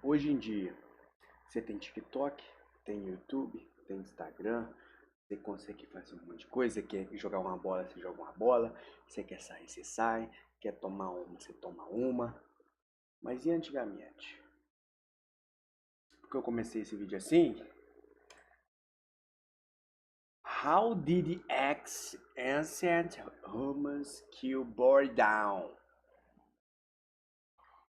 Hoje em dia, você tem TikTok, tem YouTube, tem Instagram, você consegue fazer um monte de coisa. Você quer jogar uma bola, você joga uma bola. Você quer sair, você sai. Quer tomar uma, você toma uma. Mas e antigamente? Porque eu comecei esse vídeo assim. How did ancient humans kill boredom?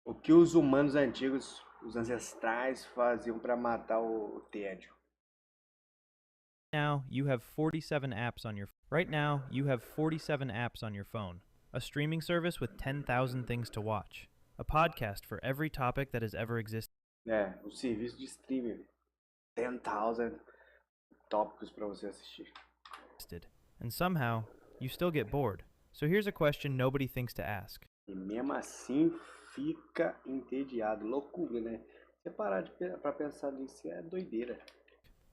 O que os humanos antigos, os ancestrais, faziam para matar o tédio? Now you have 47 apps on your Right now you have 47 apps on your phone. A streaming service with 10,000 things to watch. A podcast for every topic that has ever existed. O serviço de streaming. 10,000 tópicos para você assistir. And somehow you still get bored. So here's a question nobody thinks to ask. E mesmo assim fica entediado. Loucura, né? Você parar pra pensar nisso é doideira.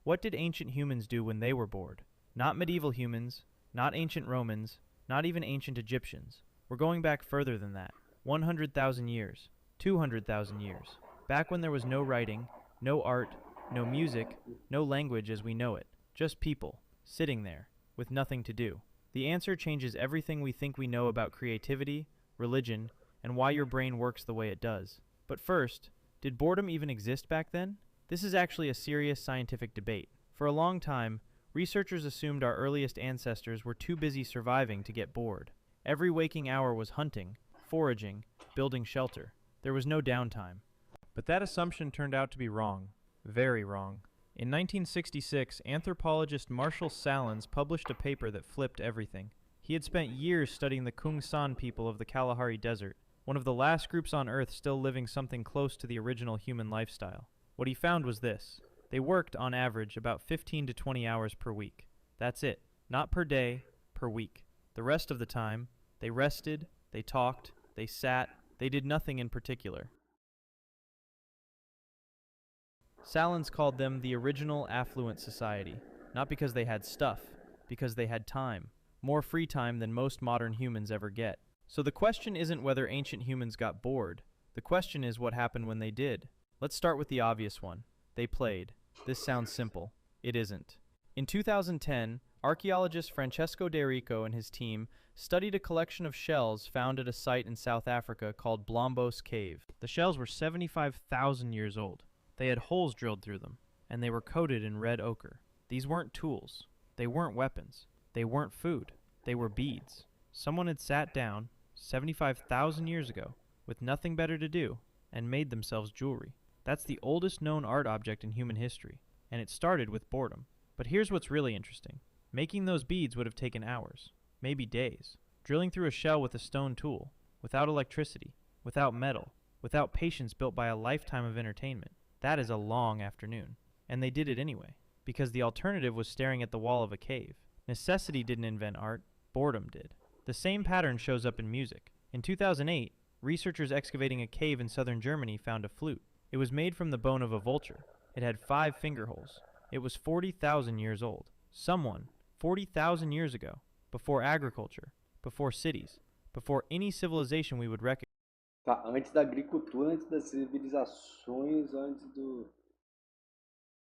What did ancient humans do when they were bored? Not medieval humans, not ancient Romans, not even ancient Egyptians. We're going back further than that. 100,000 years, 200,000 years. Back when there was no writing, no art, no music, no language as we know it. Just people, sitting there, with nothing to do. The answer changes everything we think we know about creativity, religion, and why your brain works the way it does. But first, did boredom even exist back then? This is actually a serious scientific debate. For a long time, researchers assumed our earliest ancestors were too busy surviving to get bored. Every waking hour was hunting, foraging, building shelter. There was no downtime. But that assumption turned out to be wrong. Very wrong. In 1966, anthropologist Marshall Salins published a paper that flipped everything. He had spent years studying the Kung San people of the Kalahari Desert, one of the last groups on Earth still living something close to the original human lifestyle. What he found was this. They worked, on average, about 15 to 20 hours per week. That's it. Not per day, per week. The rest of the time, they rested, they talked, they sat, they did nothing in particular. Salins called them the original affluent society, not because they had stuff, because they had time. More free time than most modern humans ever get. So the question isn't whether ancient humans got bored. The question is what happened when they did. Let's start with the obvious one. They played. This sounds simple. It isn't. In 2010, archaeologist Francesco De Rico and his team studied a collection of shells found at a site in South Africa called Blombos Cave. The shells were 75,000 years old. They had holes drilled through them, and they were coated in red ochre. These weren't tools. They weren't weapons. They weren't food. They were beads. Someone had sat down 75,000 years ago with nothing better to do and made themselves jewelry. That's the oldest known art object in human history, and it started with boredom. But here's what's really interesting. Making those beads would have taken hours, maybe days. Drilling through a shell with a stone tool, without electricity, without metal, without patience built by a lifetime of entertainment. That is a long afternoon. And they did it anyway, because the alternative was staring at the wall of a cave. Necessity didn't invent art, boredom did. The same pattern shows up in music. In 2008, researchers excavating a cave in southern Germany found a flute. It was made from the bone of a vulture. It had 5 finger holes. It was 40,000 years old. Someone, 40,000 years ago, before agriculture, before cities, before any civilization we would recognize. Tá, antes da agricultura, antes das civilizações, antes do...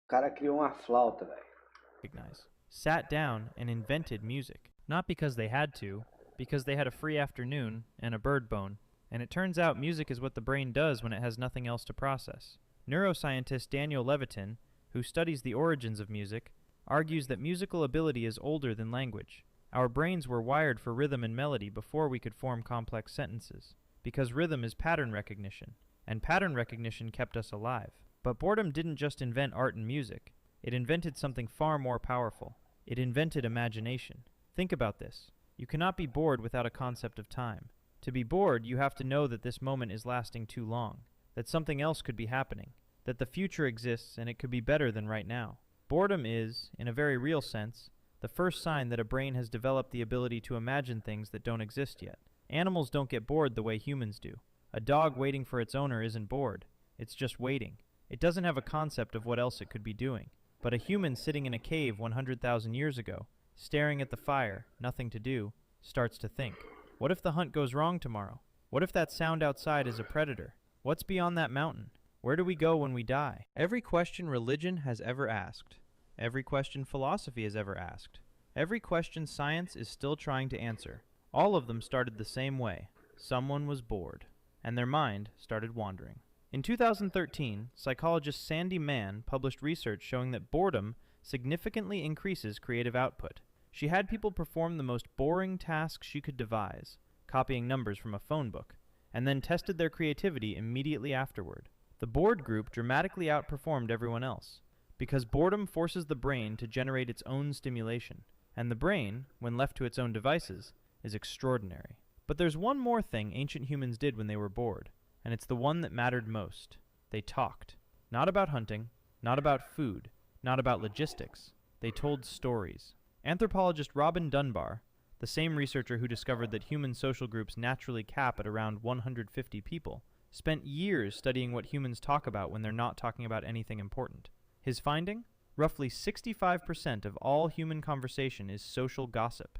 O cara criou uma flauta, velho. Sat down and invented music. Not because they had to, because they had a free afternoon and a bird bone. And it turns out music is what the brain does when it has nothing else to process. Neuroscientist Daniel Levitin, who studies the origins of music, argues that musical ability is older than language. Our brains were wired for rhythm and melody before we could form complex sentences, because rhythm is pattern recognition, and pattern recognition kept us alive. But boredom didn't just invent art and music. It invented something far more powerful. It invented imagination. Think about this. You cannot be bored without a concept of time. To be bored, you have to know that this moment is lasting too long, that something else could be happening, that the future exists and it could be better than right now. Boredom is, in a very real sense, the first sign that a brain has developed the ability to imagine things that don't exist yet. Animals don't get bored the way humans do. A dog waiting for its owner isn't bored. It's just waiting. It doesn't have a concept of what else it could be doing. But a human sitting in a cave 100,000 years ago, staring at the fire, nothing to do, starts to think. What if the hunt goes wrong tomorrow? What if that sound outside is a predator? What's beyond that mountain? Where do we go when we die? Every question religion has ever asked. Every question philosophy has ever asked. Every question science is still trying to answer. All of them started the same way. Someone was bored, and their mind started wandering. In 2013, psychologist Sandy Mann published research showing that boredom significantly increases creative output. She had people perform the most boring tasks she could devise, copying numbers from a phone book, and then tested their creativity immediately afterward. The bored group dramatically outperformed everyone else, because boredom forces the brain to generate its own stimulation, and the brain, when left to its own devices, is extraordinary. But there's one more thing ancient humans did when they were bored, and it's the one that mattered most. They talked. Not about hunting, not about food, not about logistics. They told stories. Anthropologist Robin Dunbar, the same researcher who discovered that human social groups naturally cap at around 150 people, spent years studying what humans talk about when they're not talking about anything important. His finding? Roughly 65% of all human conversation is social gossip.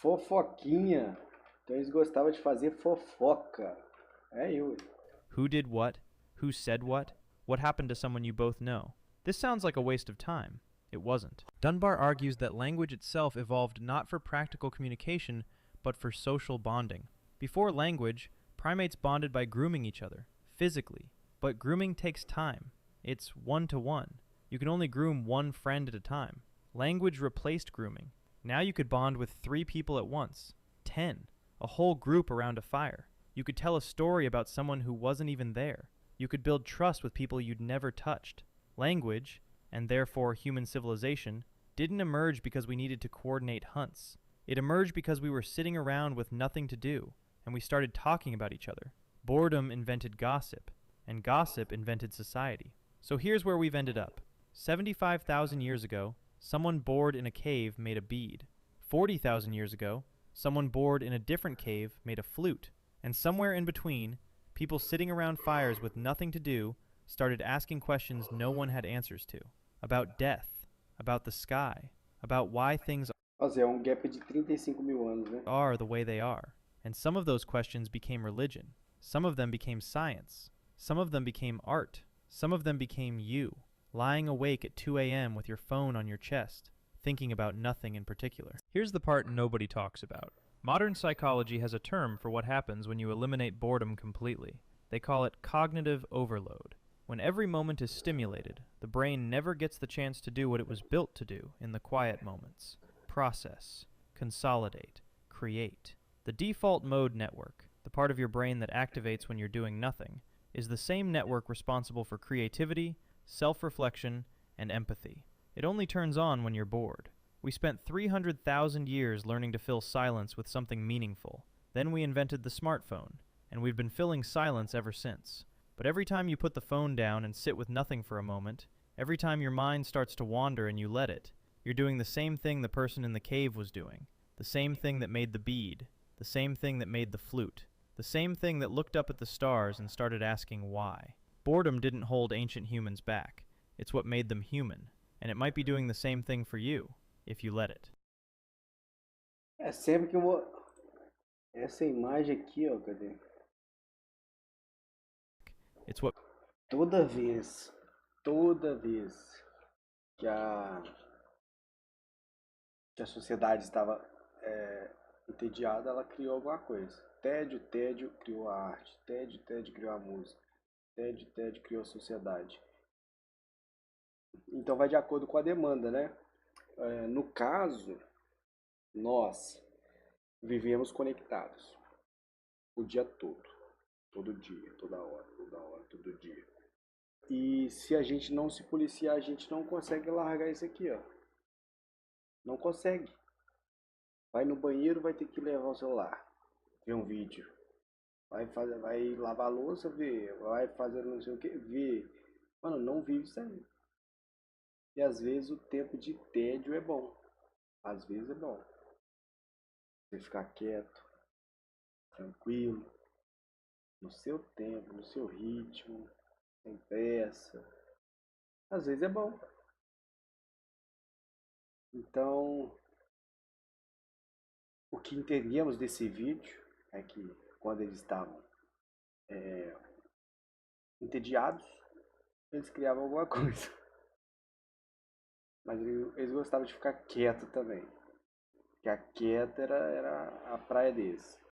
Fofoquinha. Então eles gostavam de fazer fofoca. É eu. Who did what? Who said what? What happened to someone you both know? This sounds like a waste of time. It wasn't. Dunbar argues that language itself evolved not for practical communication, but for social bonding. Before language, primates bonded by grooming each other, physically. But grooming takes time. It's one-to-one. You can only groom one friend at a time. Language replaced grooming. Now you could bond with 3 people at once, 10, a whole group around a fire. You could tell a story about someone who wasn't even there. You could build trust with people you'd never touched. Language, and therefore human civilization, didn't emerge because we needed to coordinate hunts. It emerged because we were sitting around with nothing to do, and we started talking about each other. Boredom invented gossip, and gossip invented society. So here's where we've ended up. 75,000 years ago, someone bored in a cave made a bead. 40,000 years ago, someone bored in a different cave made a flute. And somewhere in between, people sitting around fires with nothing to do started asking questions no one had answers to. About death, about the sky, about why things Nossa, é gap de 35 mil anos, né? are the way they are. And some of those questions became religion. Some of them became science. Some of them became art. Some of them became you, lying awake at 2 a.m. with your phone on your chest, thinking about nothing in particular. Here's the part nobody talks about. Modern psychology has a term for what happens when you eliminate boredom completely. They call it cognitive overload. When every moment is stimulated, the brain never gets the chance to do what it was built to do in the quiet moments. Process, consolidate, create. The default mode network, the part of your brain that activates when you're doing nothing, is the same network responsible for creativity, self-reflection, and empathy. It only turns on when you're bored. We spent 300,000 years learning to fill silence with something meaningful. Then we invented the smartphone, and we've been filling silence ever since. But every time you put the phone down and sit with nothing for a moment, every time your mind starts to wander and you let it, you're doing the same thing the person in the cave was doing, the same thing that made the bead, the same thing that made the flute, the same thing that looked up at the stars and started asking why. Boredom didn't hold ancient humans back. It's what made them human, and it might be doing the same thing for you, if you let it. É sempre que eu vou... Essa imagem aqui, ó, cadê? It's what Toda vez que a sociedade estava entediada, ela criou alguma coisa. Tédio criou a arte. Tédio criou a música. Tédio criou a sociedade. Então vai de acordo com a demanda, né? No caso, nós vivemos conectados o dia todo. Todo dia, toda hora, todo dia. E se a gente não se policiar, a gente não consegue largar isso aqui, ó. Não consegue. Vai no banheiro, vai ter que levar o celular, ver um vídeo. Vai lavar a louça, ver. Vai fazer não sei o que, ver. Mano, não vive isso aí. E às vezes o tempo de tédio é bom. Às vezes é bom. Você ficar quieto, tranquilo, no seu tempo, no seu ritmo, sem pressa. Às vezes é bom. Então, o que entendemos desse vídeo é que quando eles estavam entediados, eles criavam alguma coisa. Mas eles gostavam de ficar quieto também. Ficar quieto era a praia deles.